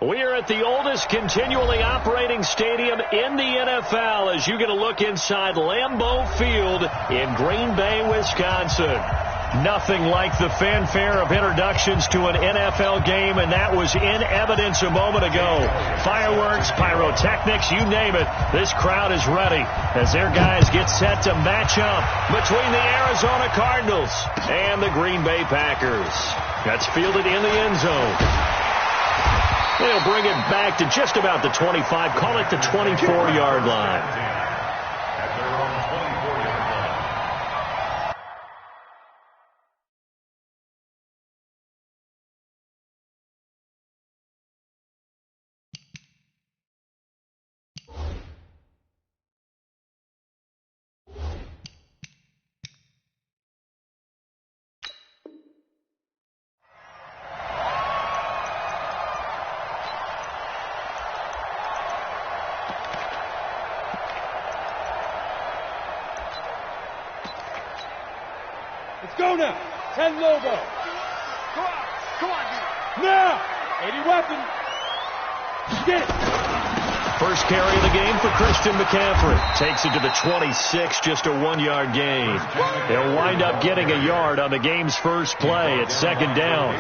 We are at the oldest continually operating stadium in the NFL as you get a look inside Lambeau Field in Green Bay, Wisconsin. Nothing like the fanfare of introductions to an NFL game, and that was in evidence a moment ago. Fireworks, pyrotechnics, you name it. This crowd is ready as their guys get set to match up between the Arizona Cardinals and the Green Bay Packers. That's fielded in the end zone. They'll bring it back to just about the 25, call it the 24-yard line. Let's go now. 10 logo. Come on. Come on, dude. Now. 80 weapon. Get it. First carry of the game for Christian McCaffrey. Takes it to the 26, just a 1-yard gain. They'll wind up getting a yard on the game's first play. It's second down.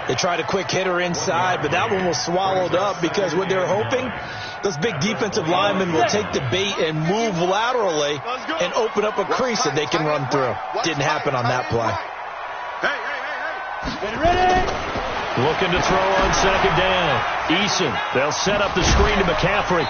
They tried a quick hitter inside, but that one was swallowed up because what they're hoping, those big defensive linemen will take the bait and move laterally and open up a crease that they can run through. Didn't happen on that play. Get ready. Looking to throw on second down. Eason, they'll set up the screen to McCaffrey.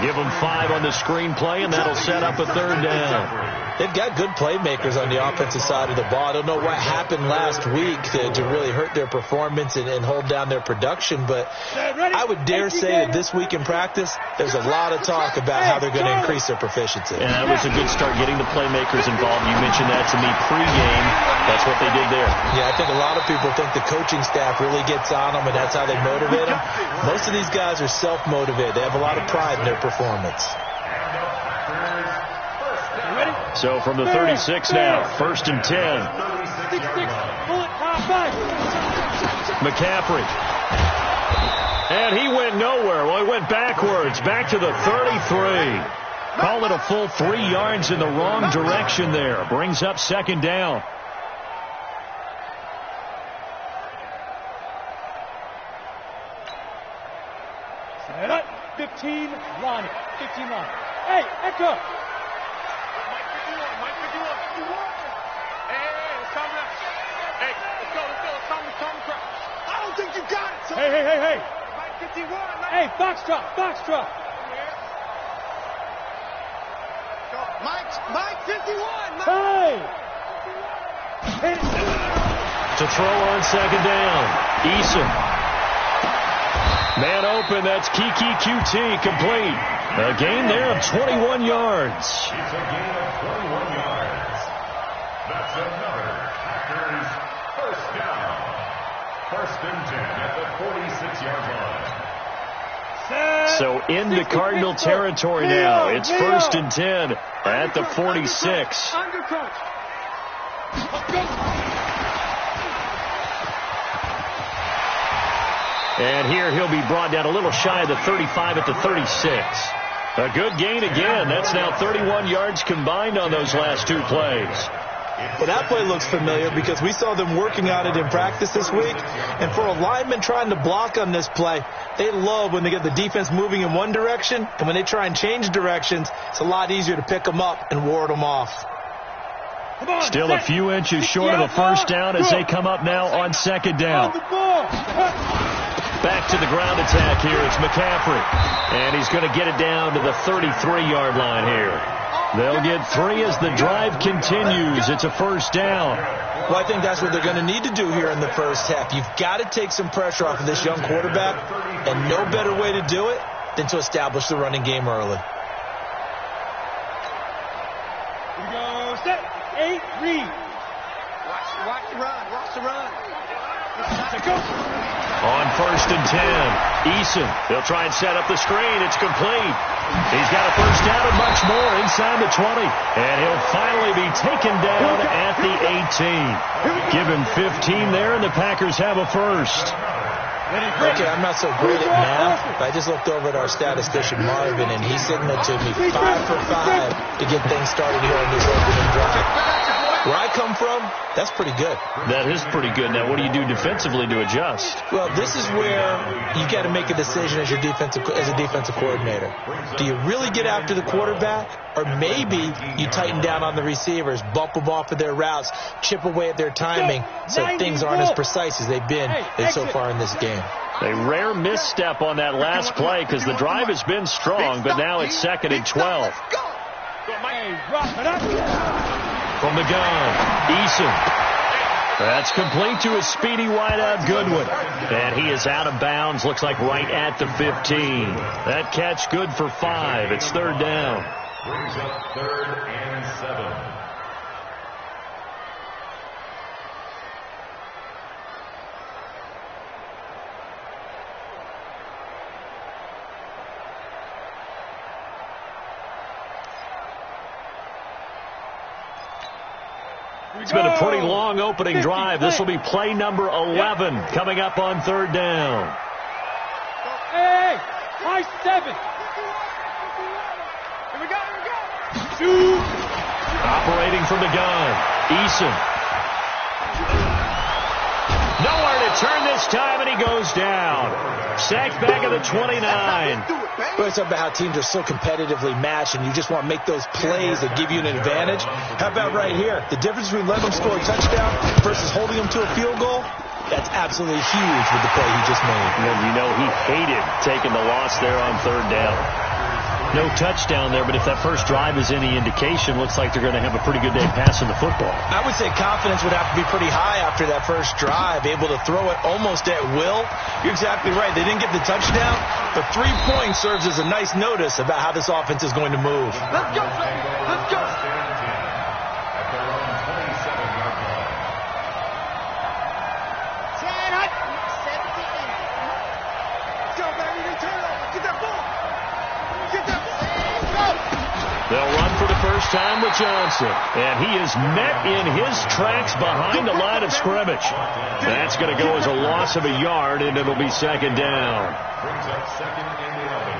Give him 5 on the screen play, and that'll set up a third down. They've got good playmakers on the offensive side of the ball. I don't know what happened last week to really hurt their performance and hold down their production, but I would dare say that this week in practice, there's a lot of talk about how they're going to increase their proficiency. And that was a good start, getting the playmakers involved. You mentioned that to me pregame. That's what they did there. Yeah, I think a lot of people think the coaching staff really gets on them, and that's how they motivate them. Most of these guys are self-motivated. They have a lot of pride in their performance. So from the 36 now, first and 10. McCaffrey. And he went nowhere. Well, he went backwards, back to the 33. Call it a full 3 yards in the wrong direction there. Brings up second down. Set up. 15 line. 15 line. Hey, Echo. I don't think you got it, son. Hey. Mike 51. Hey, Foxtrot. Mike 51. Hey. To throw on second down. Eason. Man open, that's Kiki QT, complete. A gain there of 21 yards. It's a gain of 21 yards. That's another Packers first down. First and 10 at the 46-yard line. So into Cardinal territory now. It's first and 10 at the 46. And here he'll be brought down a little shy of the 35 at the 36. A good gain again. That's now 31 yards combined on those last 2 plays. Well, that play looks familiar because we saw them working on it in practice this week. And for a lineman trying to block on this play, they love when they get the defense moving in one direction. And when they try and change directions, it's a lot easier to pick them up and ward them off. Still a few inches short of a first down as they come up now on second down. Back to the ground attack here. It's McCaffrey. And he's going to get it down to the 33-yard line here. They'll get 3 as the drive continues. It's a first down. Well, I think that's what they're going to need to do here in the first half. You've got to take some pressure off of this young quarterback, and no better way to do it than to establish the running game early. Here we go. Set. 8, read. Watch the run. On first and 10, Eason. They'll try and set up the screen. It's complete. He's got a first down and much more inside the 20. And he'll finally be taken down at the 18. Give him 15 there, and the Packers have a first. Okay, I'm not so great at math, but I just looked over at our statistician, Marvin, and he signaled to me 5 for 5 to get things started here on this opening drive. Where I come from, that's pretty good. That is pretty good. Now, what do you do defensively to adjust? Well, this is where you got to make a decision as a defensive coordinator. Do you really get after the quarterback, or maybe you tighten down on the receivers, bump them off of their routes, chip away at their timing, so things aren't as precise as they've been so far in this game? A rare misstep on that last play because the drive has been strong, but now it's 2nd and 12. From the gun, Eason. That's complete to a speedy wideout Goodwin. And he is out of bounds, looks like right at the 15. That catch good for 5. It's 3rd down. Brings up 3rd and 7. It's been a pretty long opening drive. This will be play number 11 coming up on 3rd down. Hey, high 7. Here we go, Shoot. Operating from the gun, Eason. Nowhere to turn this time, and he goes down. Sacked back at the 29. Well, it's about how teams are so competitively matched, and you just want to make those plays that give you an advantage. How about right here? The difference between letting them score a touchdown versus holding them to a field goal, that's absolutely huge with the play he just made. And you know he hated taking the loss there on 3rd down. No touchdown there, but if that first drive is any indication, looks like they're going to have a pretty good day passing the football. I would say confidence would have to be pretty high after that first drive, able to throw it almost at will. You're exactly right. They didn't get the touchdown, but 3 points serves as a nice notice about how this offense is going to move. Let's go, baby. Let's go. They'll run for the first time with Johnson. And he is met in his tracks behind the line of scrimmage. That's going to go as a loss of a yard, and it'll be 2nd down. Brings up 2nd and 11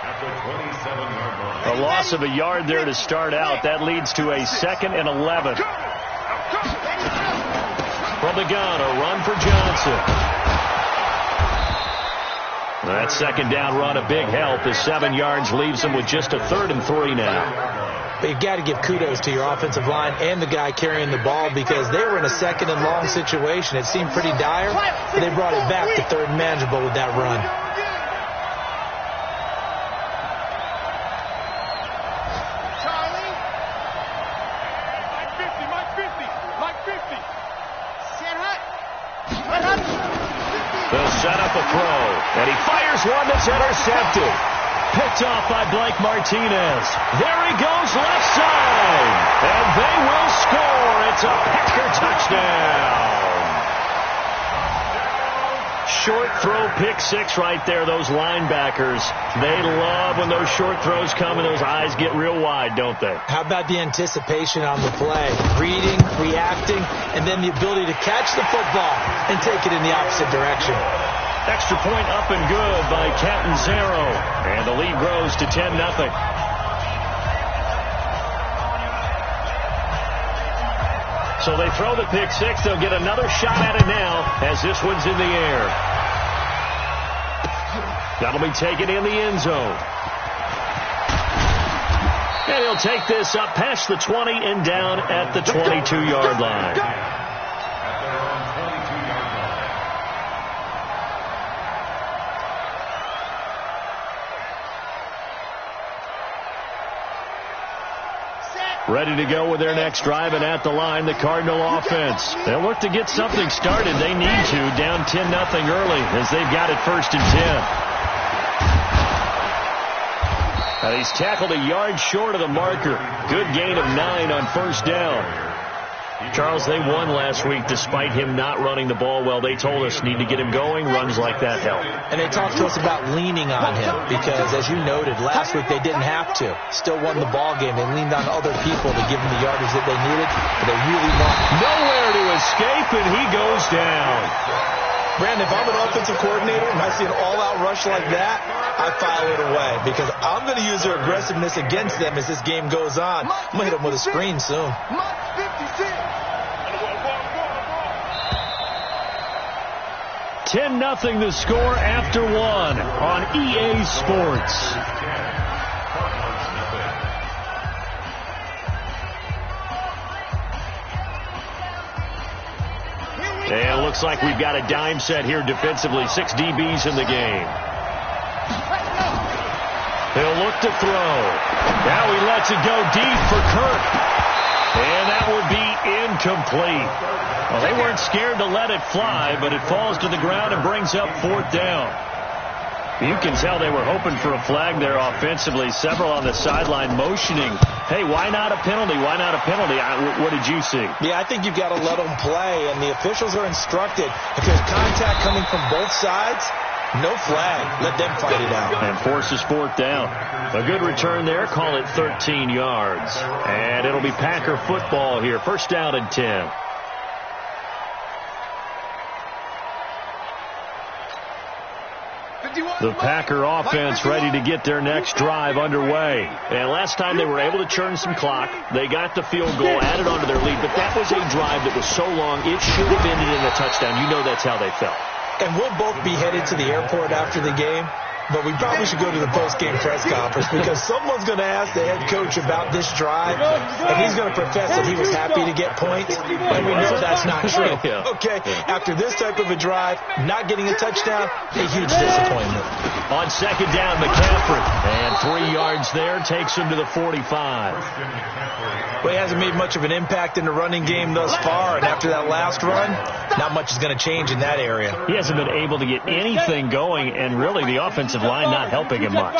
at the 27-yard line. A loss of a yard there to start out. That leads to a 2nd and 11. From the gun, a run for Johnson. That 2nd down run, a big help. The 7 yards leaves them with just a 3rd and 3 now. But you've got to give kudos to your offensive line and the guy carrying the ball because they were in a 2nd and long situation. It seemed pretty dire, but they brought it back to 3rd and manageable with that run. They'll set up a throw, and he fires one that's intercepted. Picked off by Blake Martinez. There he goes left side, and they will score. It's a Packer touchdown. Short throw, pick 6 right there, those linebackers. They love when those short throws come and those eyes get real wide, don't they? How about the anticipation on the play? Reading, reacting, and then the ability to catch the football and take it in the opposite direction. Extra point up and good by Catanzaro. And the lead grows to 10-0. So they throw the pick 6. They'll get another shot at it now as this one's in the air. That'll be taken in the end zone. And he'll take this up past the 20 and down at the 22-yard line. Ready to go with their next drive, and at the line, the Cardinal offense. They'll look to get something started. They need to, down 10-0 early, as they've got it 1st and 10. Now he's tackled a yard short of the marker. Good gain of 9 on 1st down. Charles, they won last week despite him not running the ball well. They told us need to get him going. Runs like that help. And they talked to us about leaning on him because, as you noted, last week they didn't have to. Still won the ball game. They leaned on other people to give them the yardage that they needed, but they really want. Nowhere to escape, and he goes down. Brandon, if I'm an offensive coordinator and I see an all-out rush like that, I file it away because I'm going to use their aggressiveness against them as this game goes on. I'm going to hit them with a screen soon. 10-0 the score after one on EA Sports. And it looks like we've got a dime set here defensively. 6 DBs in the game. He'll look to throw. Now he lets it go deep for Kirk. And that would be incomplete. Well, they weren't scared to let it fly, but it falls to the ground and brings up 4th down. You can tell they were hoping for a flag there offensively. Several on the sideline motioning. Hey, why not a penalty? Why not a penalty? What did you see? Yeah, I think you've got to let them play, and the officials are instructed. If there's contact coming from both sides, no flag. Let them fight it out. And forces 4th down. A good return there. Call it 13 yards. And it'll be Packer football here. 1st down and 10. The Packer offense ready to get their next drive underway. And last time they were able to churn some clock. They got the field goal, added onto their lead. But that was a drive that was so long, it should have ended in a touchdown. You know that's how they felt. And we'll both be headed to the airport after the game. But we probably should go to the post-game press conference because someone's going to ask the head coach about this drive, and he's going to profess that he was happy to get points, and we know that's not true. Okay, after this type of a drive, not getting a touchdown, a huge disappointment. On 2nd down, McCaffrey, and 3 yards there, takes him to the 45. Well, he hasn't made much of an impact in the running game thus far, and after that last run, not much is going to change in that area. He hasn't been able to get anything going, and really the offensive line not helping him much.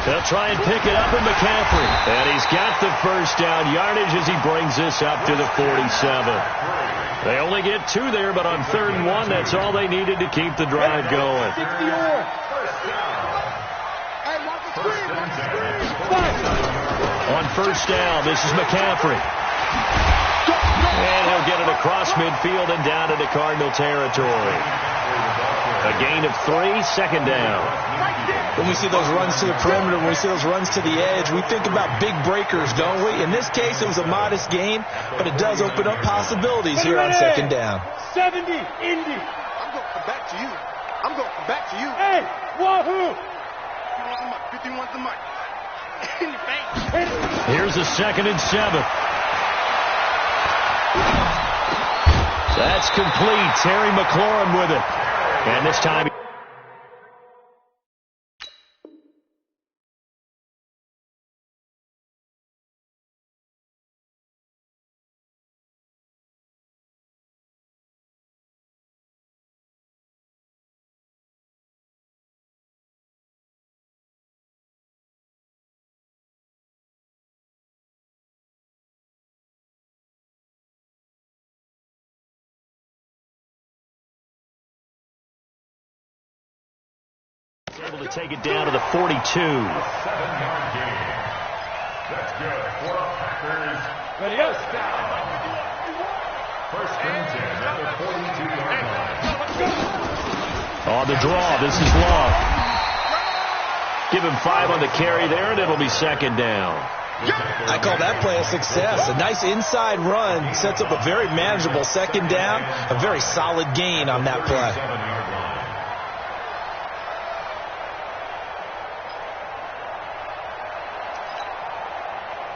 They'll try and pick it up in McCaffrey. And he's got the 1st down yardage as he brings this up to the 47. They only get 2 there, but on 3rd and 1, that's all they needed to keep the drive going. On 1st down, this is McCaffrey. And he'll get it across midfield and down into Cardinal territory. A gain of 3, 2nd down. When we see those runs to the perimeter, when we see those runs to the edge, we think about big breakers, don't we? In this case, it was a modest gain, but it does open up possibilities here on 2nd down. 70, Indy. I'm going to come back to you. I'm going to come back to you. Hey, wahoo! 51's the mic. In the face. Here's a 2nd and 7. That's complete. Terry McLaurin with it. And this time... able to take it down to the 42. 7-yard gain. That's good for Packers. Ready, go. 1st and 10 at the 42-yard line. On the draw, this is Long. Give him 5 on the carry there, and it'll be 2nd down. I call that play a success. A nice inside run sets up a very manageable 2nd down. A very solid gain on that play. 7-yard line.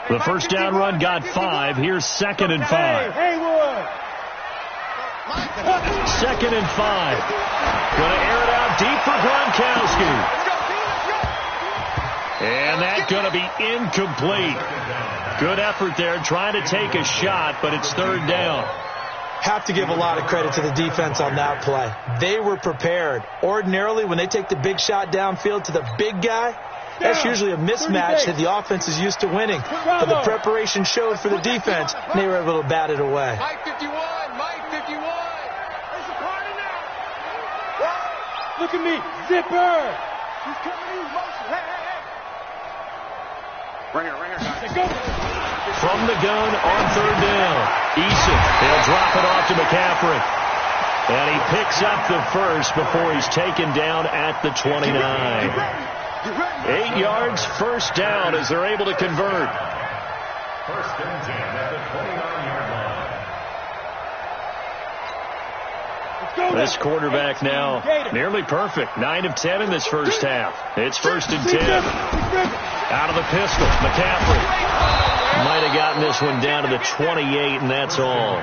The 1st down run got 5. Here's 2nd and 5. Haywood. 2nd and 5. Going to air it out deep for Gronkowski. And that's going to be incomplete. Good effort there trying to take a shot, but it's 3rd down. Have to give a lot of credit to the defense on that play. They were prepared. Ordinarily, when they take the big shot downfield to the big guy, that's usually a mismatch that the offense is used to winning. But the preparation showed for the defense, and they were able to bat it away. Mike 51, Mike 51. There's a party now. Look at me, zipper. He's coming in motion. Hey. Right here, guys. Go. From the gun on third down. Eason, they'll drop it off to McCaffrey. And he picks up the first before he's taken down at the 29. 8 yards, first down as they're able to convert. First and 10 at the 29-yard line. This quarterback now nearly perfect. 9 of 10 in this first half. It's first and 10. Out of the pistol, McCaffrey. Might have gotten this one down to the 28, and that's all.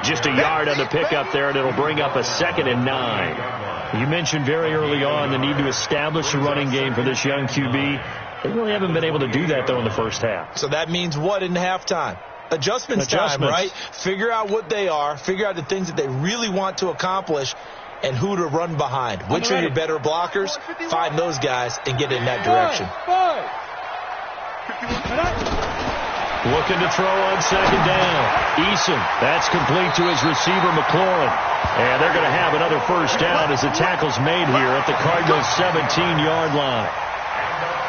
Just a yard on the pickup there, and it'll bring up a 2nd and 9. You mentioned very early on the need to establish a running game for this young QB. They really haven't been able to do that, though, in the first half. So that means what in halftime? Adjustments time, right? Figure out what they are, figure out the things that they really want to accomplish, and who to run behind. Which are your better blockers? Find those guys and get in that direction. Looking to throw on second down. Eason, that's complete to his receiver, McLaurin. And they're going to have another first down as the tackle's made here at the Cardinals' 17-yard line.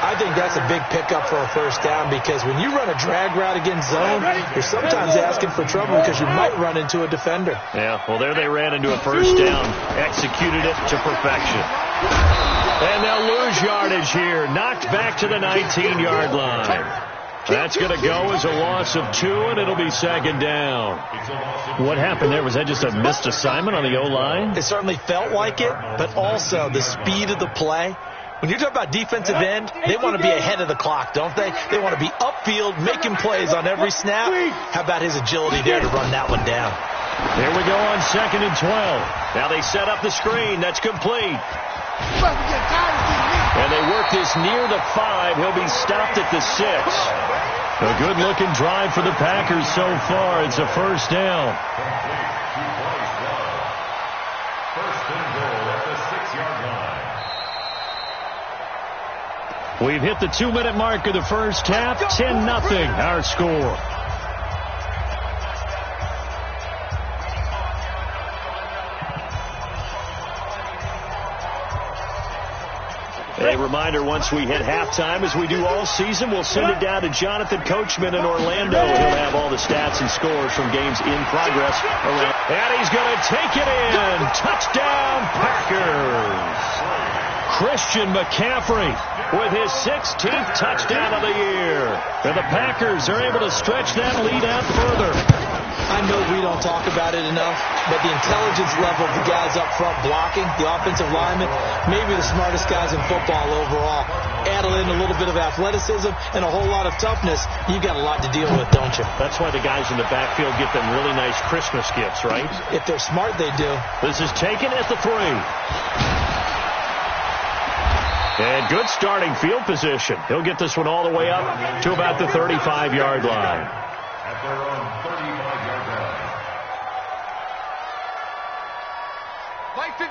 I think that's a big pickup for a first down because when you run a drag route against zone, you're sometimes asking for trouble because you might run into a defender. Yeah, well, there they ran into a first down, executed it to perfection. And they'll lose yardage here, knocked back to the 19-yard line. That's going to go as a loss of 2, and it'll be second down. What happened there? Was that just a missed assignment on the O-line? It certainly felt like it, but also the speed of the play. When you're talking about defensive end, they want to be ahead of the clock, don't they? They want to be upfield, making plays on every snap. How about his agility there to run that one down? Here we go on 2nd and 12. Now they set up the screen. That's complete. And they work this near the 5. He'll be stopped at the 6. A good-looking drive for the Packers so far. It's a first down. First and goal at the 6-yard line. We've hit the 2-minute mark of the first half. 10-0 our score. A reminder, once we hit halftime, as we do all season, we'll send it down to Jonathan Coachman in Orlando. He'll have all the stats and scores from games in progress. And he's going to take it in. Touchdown, Packers. Christian McCaffrey with his 16th touchdown of the year. And the Packers are able to stretch that lead out further. I know we don't talk about it enough, but the intelligence level of the guys up front blocking, the offensive linemen, maybe the smartest guys in football overall. Add in a little bit of athleticism and a whole lot of toughness, you've got a lot to deal with, don't you? That's why the guys in the backfield get them really nice Christmas gifts, right? If they're smart, they do. This is taken at the 3. And good starting field position. He'll get this one all the way up to about the 35-yard line. At their own 35-yard line.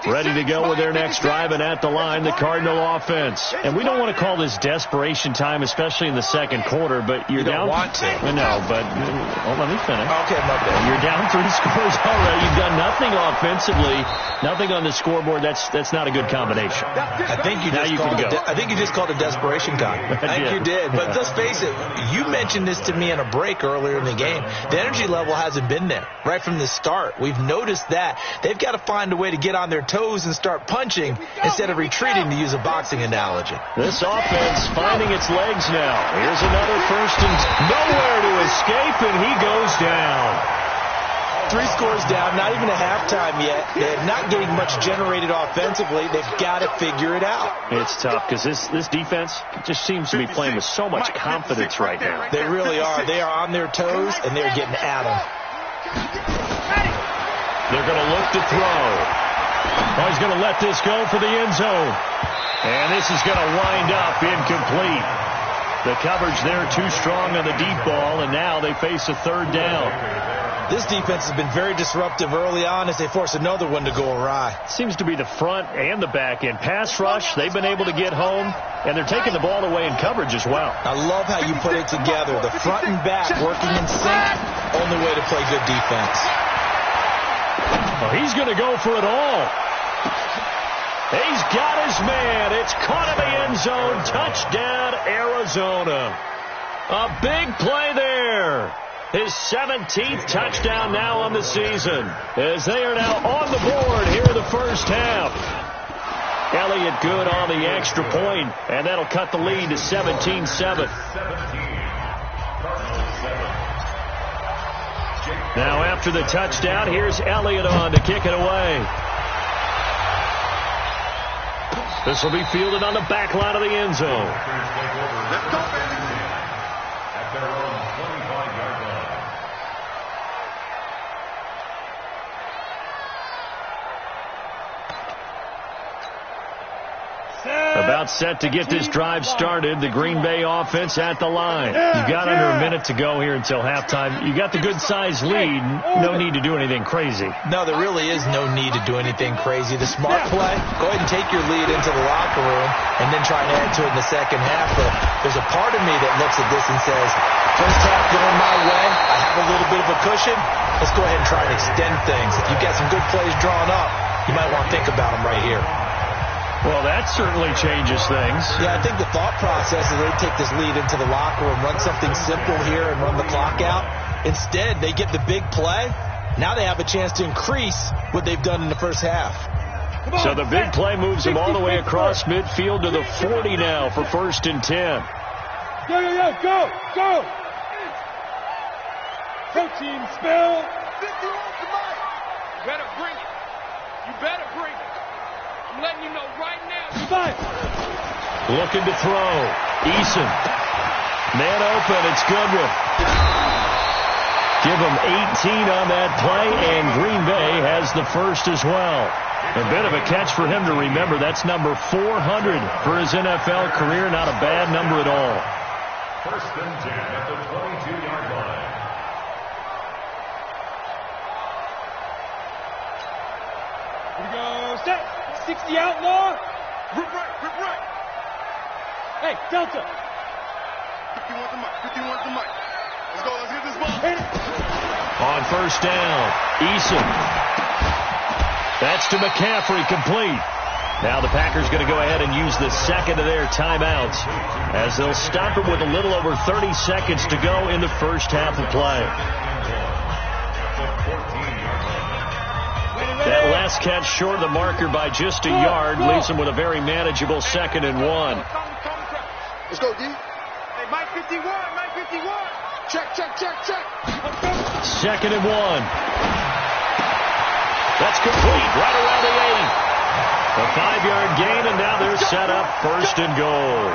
Ready to go with their next drive, and at the line, the Cardinal offense. And we don't want to call this desperation time, especially in the second quarter, but you're down. You don't want to. No, but let me finish. Okay, my bad. You're down 3 scores already. You've done nothing offensively, nothing on the scoreboard. That's not a good combination. I think you just called it desperation time. I think you did. But let's face it, you mentioned this to me in a break earlier in the game. The energy level hasn't been there right from the start. We've noticed that. They've got to find a way to get on their toes and start punching instead of retreating, to use a boxing analogy. This offense finding its legs now. Here's another first and nowhere to escape, and he goes down. 3 scores down, not even a halftime yet. They're not getting much generated offensively. They've got to figure it out. It's tough because this defense just seems to be playing with so much confidence right now. They really are. They are on their toes, and they're getting at them. They're going to look to throw. Oh, he's going to let this go for the end zone. And this is going to wind up incomplete. The coverage there too strong on the deep ball, and now they face a third down. This defense has been very disruptive early on as they force another one to go awry. Seems to be the front and the back end. Pass rush, they've been able to get home, and they're taking the ball away in coverage as well. I love how you put it together. The front and back working in sync, only way to play good defense. Well, he's going to go for it all. He's got his man. It's caught in the end zone. Touchdown, Arizona. A big play there. His 17th touchdown now on the season, as they are now on the board here in the first half. Elliott good on the extra point, and that'll cut the lead to 17-7. Now after the touchdown, here's Elliott on to kick it away. This will be fielded on the back line of the end zone. Let's go, baby. At their own 25-yard line. About set to get this drive started. The Green Bay offense at the line. You've got under a minute to go here until halftime. You got the good-sized lead. No need to do anything crazy. No, there really is no need to do anything crazy. The smart play, go ahead and take your lead into the locker room and then try and add to it in the second half. But there's a part of me that looks at this and says, first half going my way, I have a little bit of a cushion. Let's go ahead and try and extend things. If you've got some good plays drawn up, you might want to think about them right here. Well, that certainly changes things. Yeah, I think the thought process is they take this lead into the locker room, run something simple here and run the clock out. Instead, they get the big play. Now they have a chance to increase what they've done in the first half. So the big play moves them all the way across midfield to the 40 now for 1st and 10. Go. Protein spill. 50 on the mic. You better bring it. You better bring it. I'm letting you know right now. Looking to throw. Eason. Man open. It's Goodwin. Give him 18 on that play, and Green Bay has the first as well. A bit of a catch for him to remember. That's number 400 for his NFL career. Not a bad number at all. 1st and 10 at the 22-yard line. Here we go. Set. 60 outlaw. Rip right. Hey, Delta. 51 the mic. Let's go. Let's get this ball. On 1st down, Eason. That's to McCaffrey, complete. Now the Packers going to go ahead and use the second of their timeouts, as they'll stop it with a little over 30 seconds to go in the first half of play. That last catch short of the marker by just a yard leaves them with a very manageable 2nd and 1. Let's go, D. Hey, Mike 51. Check. 2nd and 1. That's complete right around the 8. A 5-yard gain, and now they're set up 1st and goal.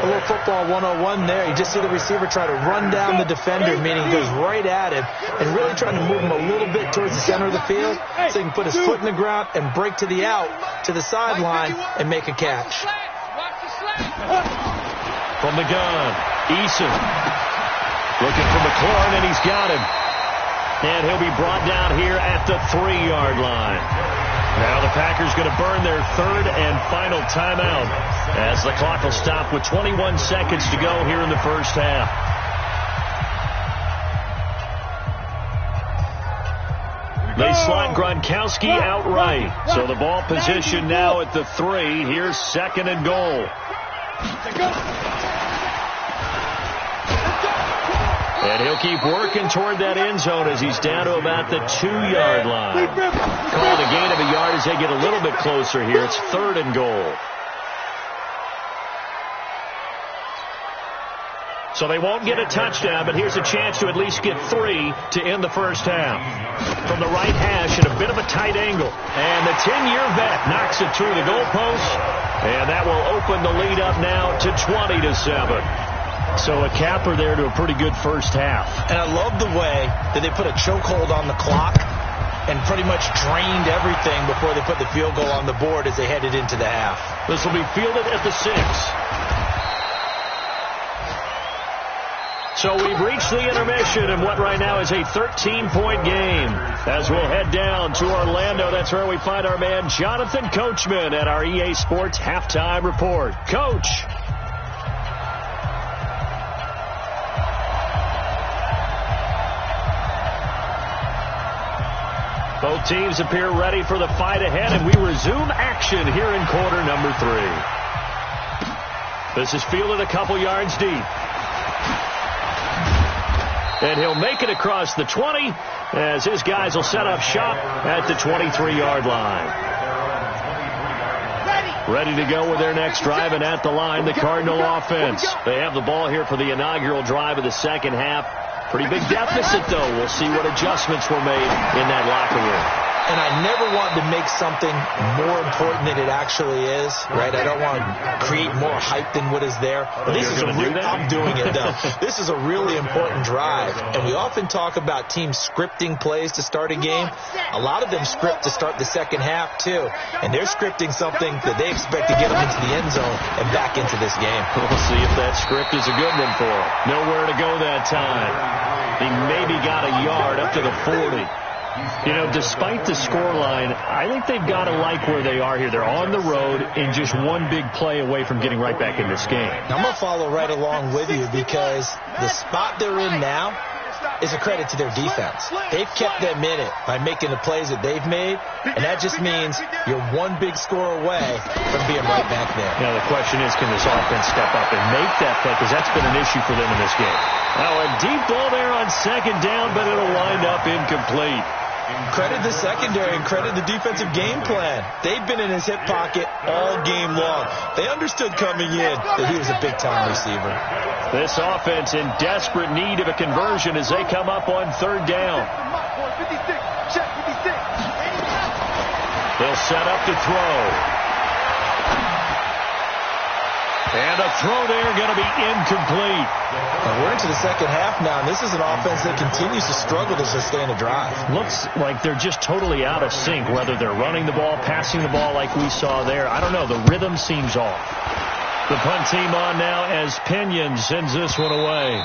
A little football 101 there. You just see the receiver try to run down the defender, meaning he goes right at him, and really trying to move him a little bit towards the center of the field so he can put his foot in the ground and break to the out, to the sideline, and make a catch. From the gun, Eason looking for McLaurin, and he's got him. And he'll be brought down here at the 3-yard line. Now the Packers going to burn their 3rd and final timeout, as the clock will stop with 21 seconds to go here in the first half. They slot Gronkowski outright. So the ball position now at the 3. Here's 2nd and goal. And he'll keep working toward that end zone as he's down to about the 2-yard line. Called a gain of a yard as they get a little bit closer here. It's 3rd and goal. So they won't get a touchdown, but here's a chance to at least get 3 to end the first half. From the right hash at a bit of a tight angle. And the 10-year vet knocks it through the goalpost. And that will open the lead up now to 20-7. So a capper there to a pretty good first half. And I love the way that they put a chokehold on the clock and pretty much drained everything before they put the field goal on the board as they headed into the half. This will be fielded at the 6. So we've reached the intermission in what right now is a 13-point game. As we'll head down to Orlando, that's where we find our man Jonathan Coachman at our EA Sports Halftime Report. Coach. Both teams appear ready for the fight ahead, and we resume action here in quarter number 3. This is fielded a couple yards deep. And he'll make it across the 20 as his guys will set up shop at the 23-yard line. Ready to go with their next drive, and at the line, the Cardinal offense. They have the ball here for the inaugural drive of the second half. Pretty big deficit, though. We'll see what adjustments were made in that locker room. And I never want to make something more important than it actually is, right? I don't want to create more hype than what is there. But this is I'm doing it, though. This is a really important drive. And we often talk about teams scripting plays to start a game. A lot of them script to start the second half, too. And they're scripting something that they expect to get them into the end zone and back into this game. We'll see if that script is a good one for him. Nowhere to go that time. He maybe got a yard up to the 40. You know, despite the scoreline, I think they've got to like where they are here. They're on the road and just one big play away from getting right back in this game. I'm going to follow right along with you because the spot they're in now is a credit to their defense. They've kept them in it by making the plays that they've made, and that just means you're one big score away from being right back there. Now, the question is, can this offense step up and make that play? Because that's been an issue for them in this game. Now, a deep ball there on second down, but it'll wind up incomplete. Credit the secondary and credit the defensive game plan. They've been in his hip pocket all game long. They understood coming in that he was a big-time receiver. This offense in desperate need of a conversion as they come up on third down. They'll set up to throw. And a throw there going to be incomplete. And we're into the second half now, and this is an offense that continues to struggle to sustain a drive. Looks like they're just totally out of sync, whether they're running the ball, passing the ball like we saw there. I don't know. The rhythm seems off. The punt team on now as Pinion sends this one away.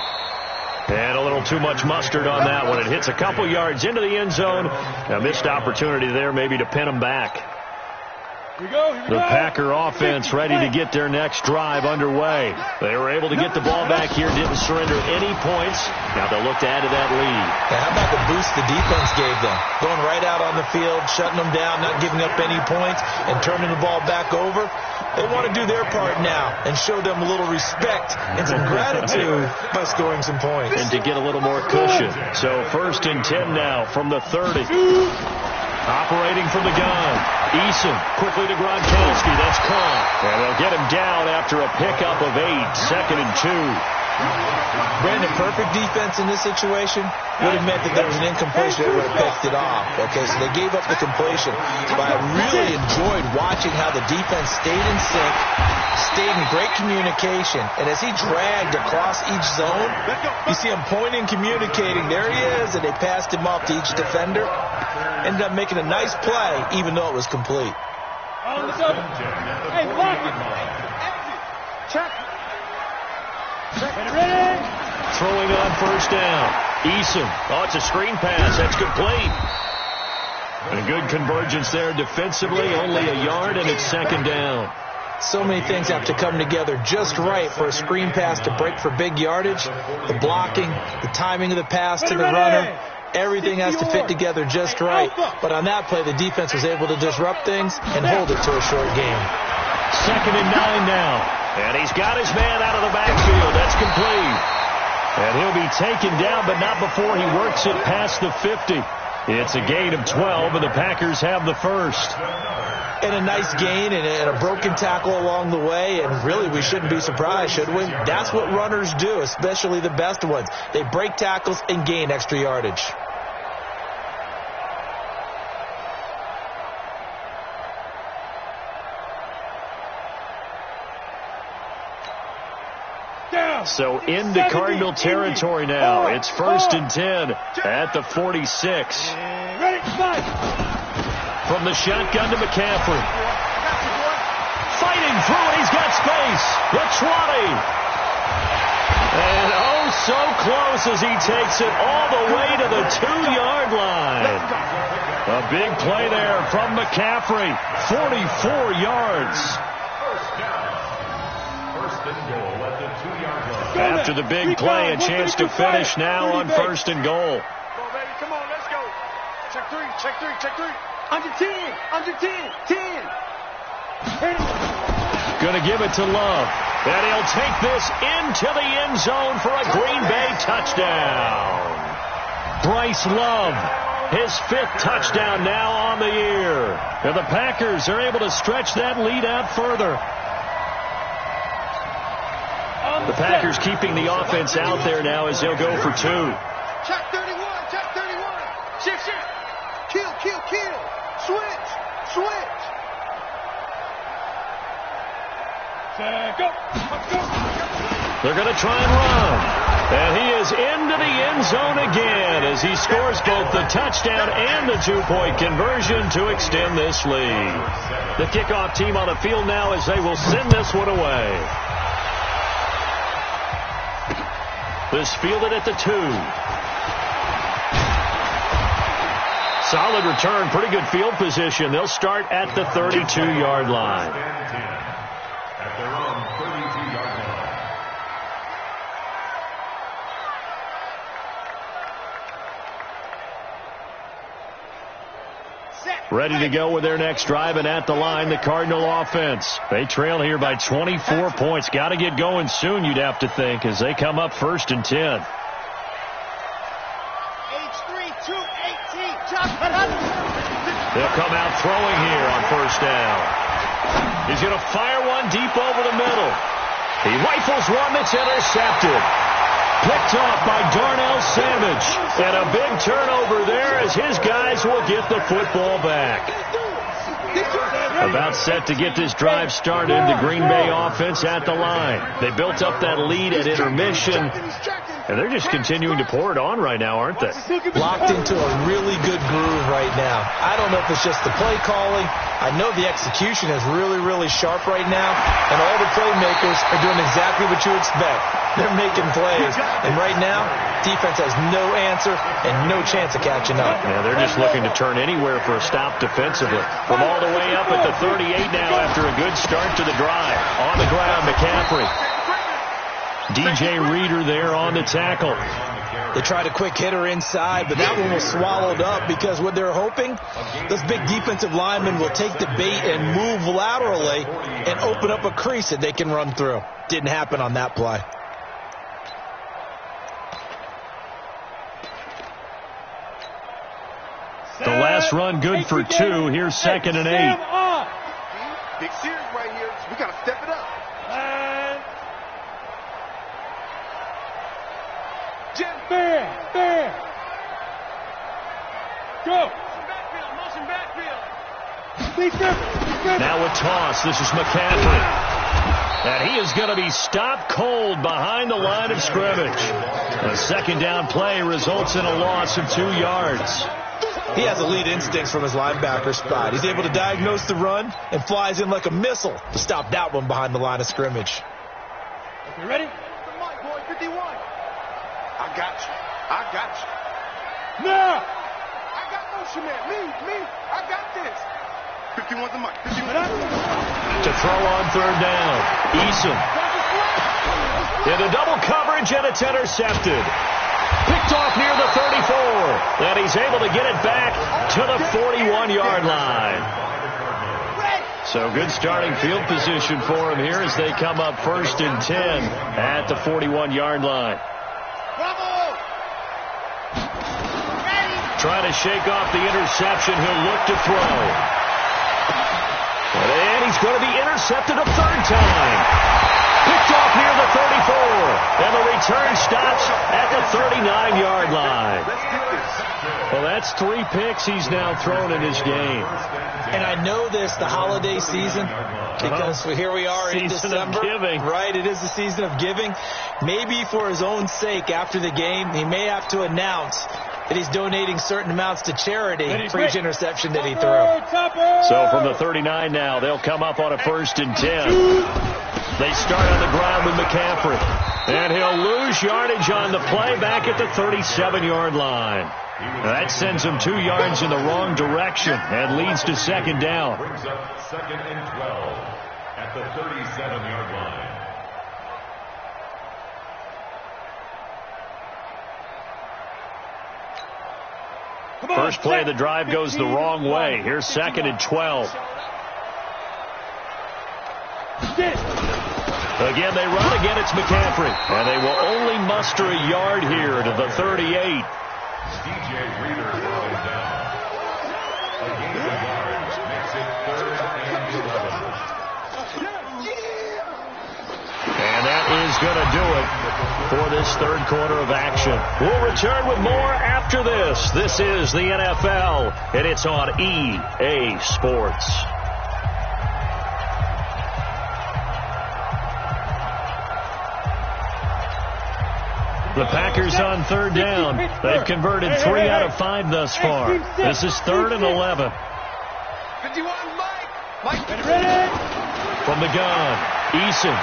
And a little too much mustard on that one. It hits a couple yards into the end zone. A missed opportunity there maybe to pin them back. The Packer offense ready to get their next drive underway. They were able to get the ball back here, didn't surrender any points. Now they'll look to add to that lead. Now, how about the boost the defense gave them? Going right out on the field, shutting them down, not giving up any points, and turning the ball back over. They want to do their part now and show them a little respect and some gratitude by scoring some points. And to get a little more cushion. So 1st and 10 now from the 30. Operating from the gun. Eason quickly to Gronkowski. That's caught. And they'll get him down after a pickup of 8. 2nd and 2. Brandon, perfect defense in this situation would have meant that there was an incompletion that would have picked it off. Okay, so they gave up the completion. But I really enjoyed watching how the defense stayed in sync, stayed in great communication. And as he dragged across each zone, you see him pointing, communicating. There he is, and they passed him off to each defender. Ended up making a nice play, even though it was complete. Hey, block it. Check. Throwing on 1st down. Eason. Oh, it's a screen pass. That's complete. And a good convergence there defensively. Only a yard, and it's 2nd down. So many things have to come together just right for a screen pass to break for big yardage. The blocking, the timing of the pass to the runner. Everything has to fit together just right. But on that play, the defense was able to disrupt things and hold it to a short game. 2nd and 9 now. And he's got his man out of the backfield. That's complete. And he'll be taken down, but not before he works it past the 50. It's a gain of 12, and the Packers have the first. And a nice gain and a broken tackle along the way, and really we shouldn't be surprised, should we? That's what runners do, especially the best ones. They break tackles and gain extra yardage. So into Cardinal territory now. It's 1st and 10 at the 46. From the shotgun to McCaffrey. Fighting through it. He's got space. The 20. And oh, so close as he takes it all the way to the 2-yard line. A big play there from McCaffrey. 44 yards. After the big play, a chance to finish now on 1st and goal. Come on, baby. Come on, let's go. Check 3, check 3, check 3. Under 10, under 10, 10. Going to give it to Love. And he'll take this into the end zone for a Green Bay touchdown. Bryce Love. His 5th touchdown now on the year. And the Packers are able to stretch that lead out further. The Packers keeping the offense out there now as they'll go for 2. Check 31, check 31. Shift, shift. Kill, kill, kill. Switch, switch. Go. They're going to try and run. And he is into the end zone again as he scores both the touchdown and the 2-point conversion to extend this lead. The kickoff team on the field now as they will send this one away. This fielded at the 2. Solid return, pretty good field position. They'll start at the 32-yard line. At their own 32-yard line. Ready to go with their next drive, and at the line, the Cardinal offense. They trail here by 24 points. Got to get going soon, you'd have to think, as they come up 1st and 10. They'll come out throwing here on 1st down. He's going to fire one deep over the middle. He rifles one that's intercepted. Picked off by Darnell Savage. And a big turnover there as his guys will get the football back. About set to get this drive started, the Green Bay offense at the line. They built up that lead at intermission, and they're just continuing to pour it on right now, aren't they? Locked into a really good groove right now. I don't know if it's just the play calling. I know the execution is really, really sharp right now, and all the playmakers are doing exactly what you expect. They're making plays, and right now, defense has no answer and no chance of catching up. Yeah, they're just looking to turn anywhere for a stop defensively. From all the way up at the 38 now after a good start to the drive. On the ground, McCaffrey. DJ Reader there on the tackle. They tried a quick hitter inside, but that one was swallowed up because what they're hoping, those big defensive linemen will take the bait and move laterally and open up a crease that they can run through. Didn't happen on that play. The last run good for 2. Here's 2nd and 8. Big series right here. So we got to step it up. There. Go. Motion backfield. Now a toss. This is McCaffrey. And he is going to be stopped cold behind the line of scrimmage. A 2nd down play results in a loss of 2 yards. He has elite instincts from his linebacker spot. He's able to diagnose the run and flies in like a missile to stop that one behind the line of scrimmage. You ready? The mic, boy, 51. I got you. Now. I got motion, man. Me. I got this. 51's the mic. 51. To throw on 3rd down. Eason. Into double coverage, and it's intercepted. Picked off near the 34. And he's able to get it back to the 41-yard line. So good starting field position for him here as they come up 1st and 10 at the 41-yard line. Trying to shake off the interception. He'll look to throw. And he's going to be intercepted a 3rd time. Picked off near the 34. And the return stops at the 39-yard line. Well, that's 3 picks he's now thrown in his game. And I know this, the holiday season, because here we are in December. Season of giving. Right, it is the season of giving. Maybe for his own sake after the game, he may have to announce that he's donating certain amounts to charity for each interception that he threw. So from the 39 now, they'll come up on a 1st and 10. They start on the ground with McCaffrey. And he'll lose yardage on the play back at the 37-yard line. That sends him 2 yards in the wrong direction and leads to 2nd down. Brings up 2nd and 12 at the 37-yard line. First play of the drive goes the wrong way. Here's 2nd and 12. Again, they run. Again, it's McCaffrey. And they will only muster a yard here to the 38. DJ Reader brought him down. A gain of yards makes it 3rd and 11. And that is going to do it for this third quarter of action. We'll return with more after this. This is the NFL, and it's on EA Sports. The Packers on third down. They've converted 3 out of 5 thus far. This is 3rd and 11. 51, Mike. Ready? From the gun, Eason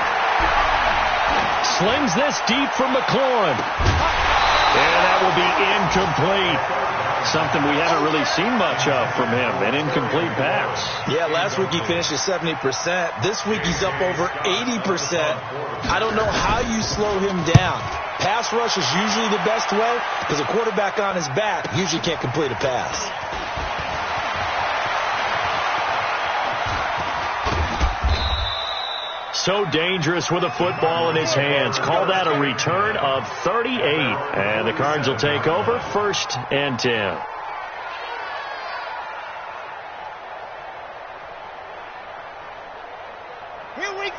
slings this deep for McLaurin. And that will be incomplete. Something we haven't really seen much of from him, an incomplete pass. Yeah, last week he finished at 70%. This week he's up over 80%. I don't know how you slow him down. Pass rush is usually the best way because a quarterback on his back usually can't complete a pass. So dangerous with a football in his hands. Call that a return of 38. And the Cards will take over 1st and 10.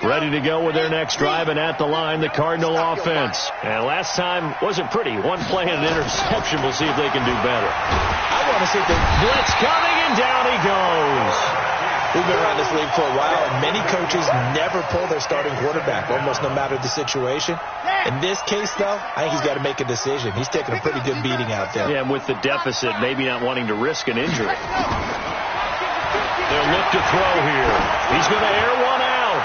Ready to go with their next drive, and at the line, the Cardinal offense. And last time wasn't pretty. One play and an interception. We'll see if they can do better. I want to see the Blitz coming, and down he goes. We've been around this league for a while, and many coaches never pull their starting quarterback, almost no matter the situation. In this case, though, I think he's got to make a decision. He's taking a pretty good beating out there. Yeah, and with the deficit, maybe not wanting to risk an injury. They'll look to throw here. He's going to air one out.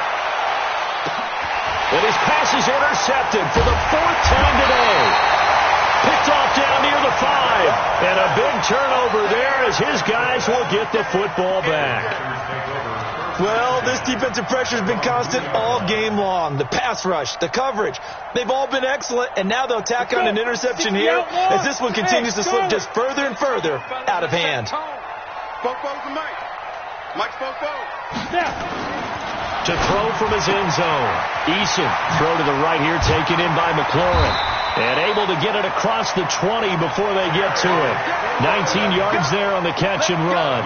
And his pass is intercepted for the 4th time today. Picked off down near the 5. And a big turnover there as his guys will get the football back. Well, this defensive pressure has been constant all game long. The pass rush, the coverage, they've all been excellent, and now they'll tack on an interception here as this one continues to slip just further and further out of hand. Spoke to Mike. Mike spoke. To throw from his end zone. Eason, throw to the right here, taken in by McLaurin. And able to get it across the 20 before they get to it. 19 yards there on the catch and run.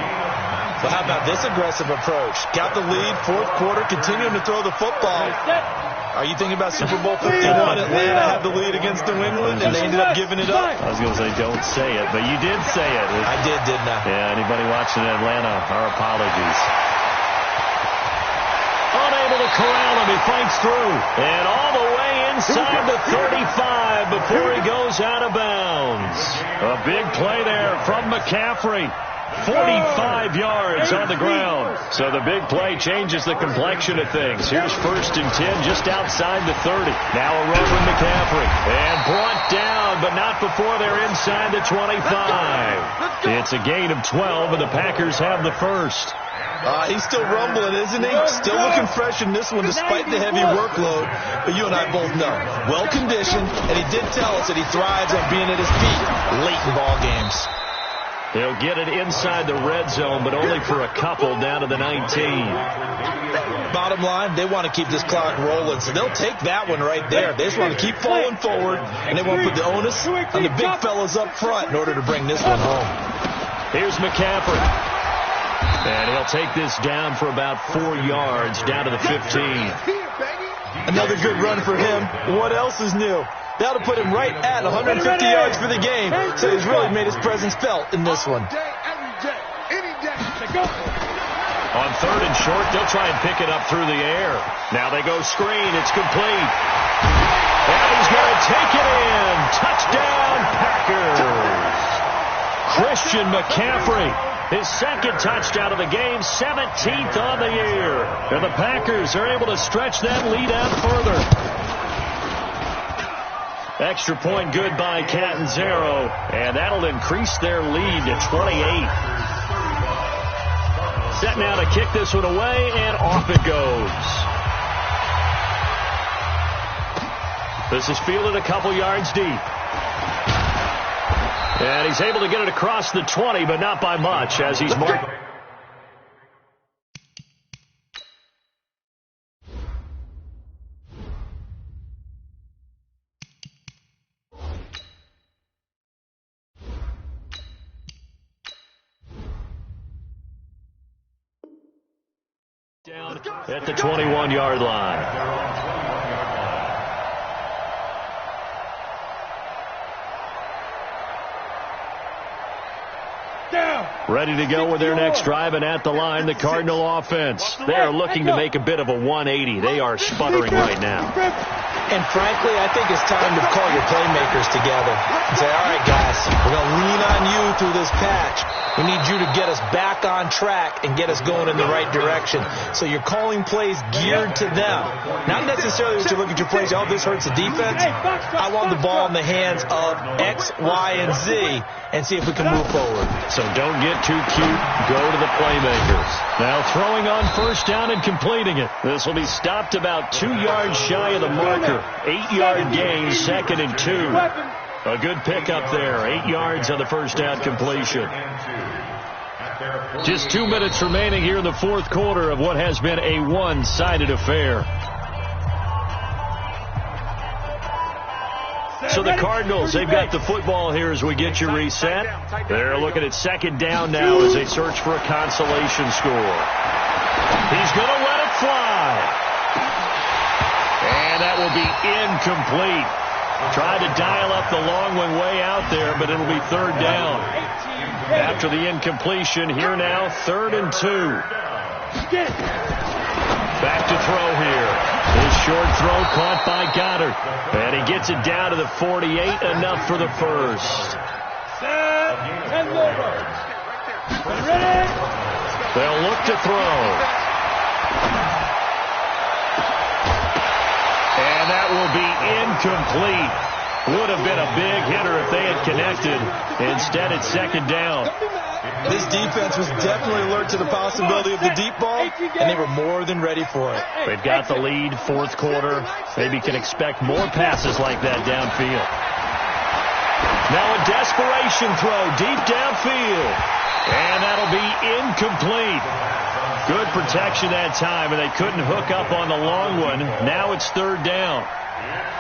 Well, how about this aggressive approach? Got the lead, 4th quarter, continuing to throw the football. Are you thinking about Super Bowl 51? Atlanta had the lead against New England, and they ended up giving it up. I was going to say, don't say it, but you did say it. I did, didn't I? Yeah, anybody watching Atlanta, our apologies. Unable to corral him, he fights through. And all the way inside the 35 before he goes out of bounds. A big play there from McCaffrey. 45 yards on the ground. So the big play changes the complexion of things. Here's 1st and 10 just outside the 30. Now a run with McCaffrey. And brought down, but not before they're inside the 25. It's a gain of 12, and the Packers have the first. He's still rumbling, isn't he? Still looking fresh in this one despite the heavy workload. But you and I both know, well-conditioned, and he did tell us that he thrives on being at his peak late in ball games. They'll get it inside the red zone, but only for a couple down to the 19. Bottom line, they want to keep this clock rolling, so they'll take that one right there. They just want to keep falling forward, and they want to put the onus on the big fellas up front in order to bring this one home. Here's McCaffrey. And he'll take this down for about 4 yards, down to the 15. Another good run for him. What else is new? That'll put him right at 150 yards for the game, so he's really made his presence felt in this one. On 3rd and short, they'll try and pick it up through the air. Now they go screen. It's complete. And he's going to take it in. Touchdown, Packers. Christian McCaffrey, his 2nd touchdown of the game, 17th on the year. And the Packers are able to stretch that lead out further. Extra point good by Catanzaro, and that'll increase their lead to 28. Set now to kick this one away, and off it goes. This is fielded a couple yards deep. And he's able to get it across the 20, but not by much as he's marked. at the 21-yard line. Ready to go with their next drive, and at the line, the Cardinal offense. They are looking to make a bit of a 180. They are sputtering right now. And frankly, I think it's time to call your playmakers together and say, all right, guys, we're going to lean on you through this patch. We need you to get us back on track and get us going in the right direction. So you're calling plays geared to them. Not necessarily to look at your plays, oh, this hurts the defense. I want the ball in the hands of X, Y, and Z and see if we can move forward. So don't get too cute. Go to the playmakers. Now throwing on first down and completing it. This will be stopped about 2 yards shy of the marker. 8-yard gain, 2nd and 2. A good pickup there. 8 yards on the first down completion. Just 2 minutes remaining here in the fourth quarter of what has been a one-sided affair. So the Cardinals, they've got the football here as we get you reset. They're looking at 2nd down now as they search for a consolation score. He's going to let it fly. And that will be incomplete. Tried to dial up the long one way out there, but it'll be 3rd down. After the incompletion, here now, 3rd and 2. Back to throw here. His short throw caught by Goddard. And he gets it down to the 48, enough for the first. They'll look to throw. And that will be incomplete. Would have been a big hitter if they had connected. Instead, it's 2nd down. This defense was definitely alert to the possibility of the deep ball, and they were more than ready for it. They've got the lead, fourth quarter. Maybe can expect more passes like that downfield. Now a desperation throw deep downfield. And that'll be incomplete. Good protection that time, and they couldn't hook up on the long one. Now it's 3rd down.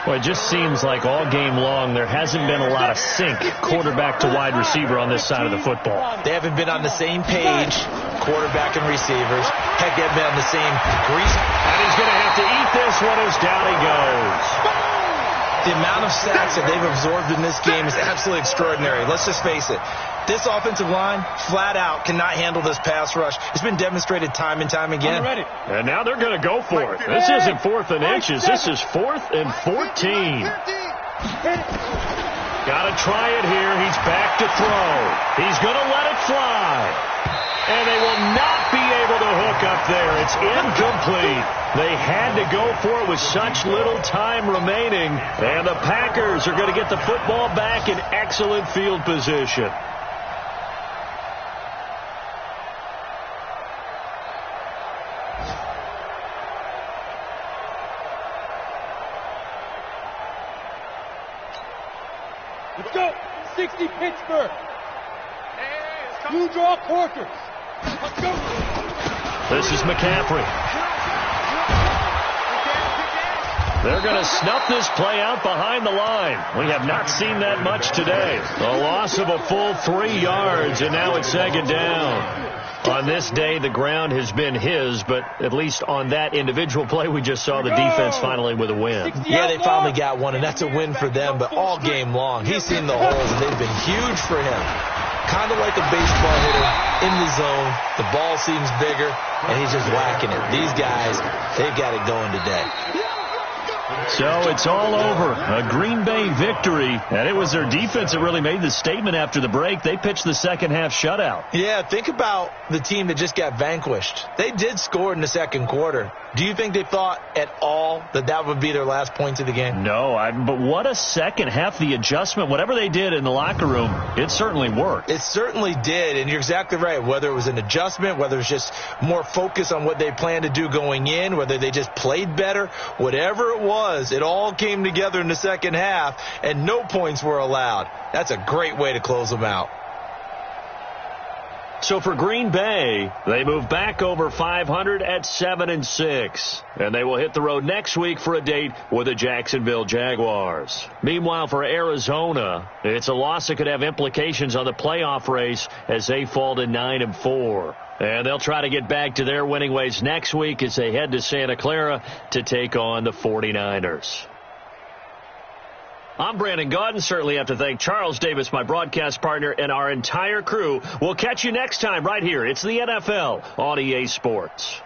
Well, it just seems like all game long there hasn't been a lot of sync quarterback to wide receiver on this side of the football. They haven't been on the same page, quarterback and receivers. Heck, they haven't been on the same grease. And he's going to have to eat this one as down he goes. The amount of sacks that they've absorbed in this game is absolutely extraordinary. Let's just face it. This offensive line, flat out, cannot handle this pass rush. It's been demonstrated time and time again. And now they're going to go for it. This isn't 4th and inches. This is 4th and 14. Got to try it here. He's back to throw. He's going to let it fly. And they will not be able to hook up there. It's incomplete. They had to go for it with such little time remaining. And the Packers are going to get the football back in excellent field position. Let's go. 60 Pittsburgh. Blue draw quarters. Let's go. This is McCaffrey. They're going to snuff this play out behind the line. We have not seen that much today. A loss of a full 3 yards, and now it's 2nd down. On this day, the ground has been his, but at least on that individual play, we just saw the defense finally with a win. Yeah, they finally got one, and that's a win for them, but all game long, he's seen the holes, and they've been huge for him. Kind of like a baseball hitter in the zone. The ball seems bigger, and he's just whacking it. These guys, they've got it going today. So it's all over. A Green Bay victory, and it was their defense that really made the statement after the break. They pitched the second half shutout. Yeah, think about the team that just got vanquished. They did score in the second quarter. Do you think they thought at all that that would be their last points of the game? No, but what a second half. The adjustment, whatever they did in the locker room, it certainly worked. It certainly did, and you're exactly right. Whether it was an adjustment, whether it's just more focus on what they planned to do going in, whether they just played better, whatever it was, it all came together in the second half, and no points were allowed. That's a great way to close them out. So for Green Bay, they move back over 500 at 7-6. And they will hit the road next week for a date with the Jacksonville Jaguars. Meanwhile, for Arizona, it's a loss that could have implications on the playoff race as they fall to 9-4. And they'll try to get back to their winning ways next week as they head to Santa Clara to take on the 49ers. I'm Brandon Gaudin. Certainly have to thank Charles Davis, my broadcast partner, and our entire crew. We'll catch you next time right here. It's the NFL on EA Sports.